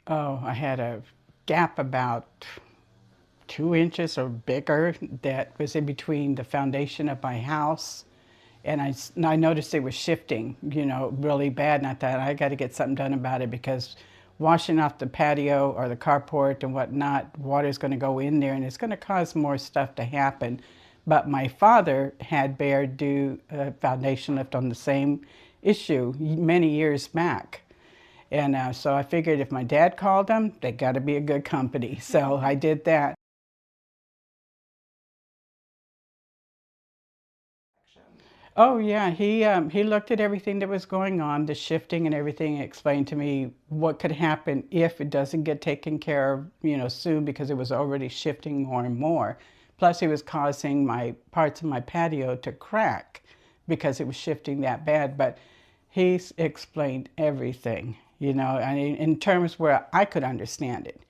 Oh, I had a gap about 2 inches or bigger that was in between the foundation of my house. And I noticed it was shifting, really bad. And I thought, I got to get something done about it because washing off the patio or the carport and whatnot, water's going to go in there and it's going to cause more stuff to happen. But my father had Baird do a foundation lift on the same issue many years back. And so I figured if my dad called them, they got to be a good company. So I did that. Oh yeah, he looked at everything that was going on, the shifting and everything, and explained to me what could happen if it doesn't get taken care of, soon because it was already shifting more and more. Plus, it was causing my parts of my patio to crack because it was shifting that bad. But he's explained everything, and in terms where I could understand it.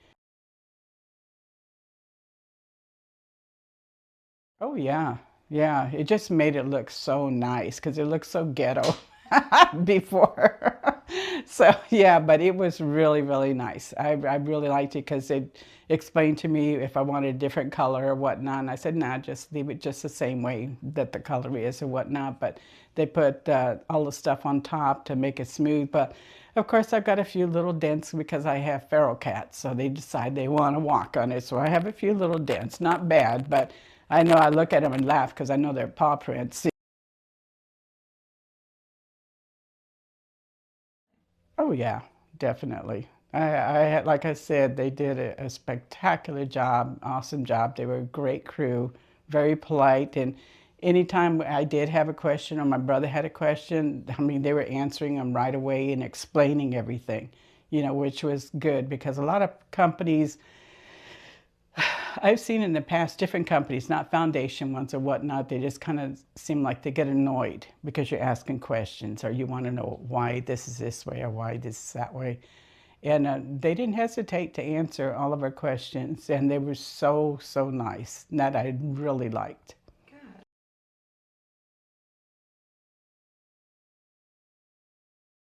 Oh yeah, yeah. It just made it look so nice because it looked so ghetto before. So yeah, but it was really, really nice. I really liked it because it explained to me if I wanted a different color or whatnot. And I said, nah, just leave it just the same way that the color is or whatnot. But they put all the stuff on top to make it smooth. But of course, I've got a few little dents because I have feral cats. So they decide they want to walk on it. So I have a few little dents. Not bad, but I know I look at them and laugh because I know they're paw prints. Oh yeah, definitely. Like I said, they did a spectacular job, awesome job. They were a great crew, very polite, and anytime I did have a question or my brother had a question, I mean, they were answering them right away and explaining everything, which was good because a lot of companies I've seen in the past different companies, not foundation ones or whatnot, they just kind of seem like they get annoyed because you're asking questions or you want to know why this is this way or why this is that way. And they didn't hesitate to answer all of our questions, and they were so, so nice. That I really liked.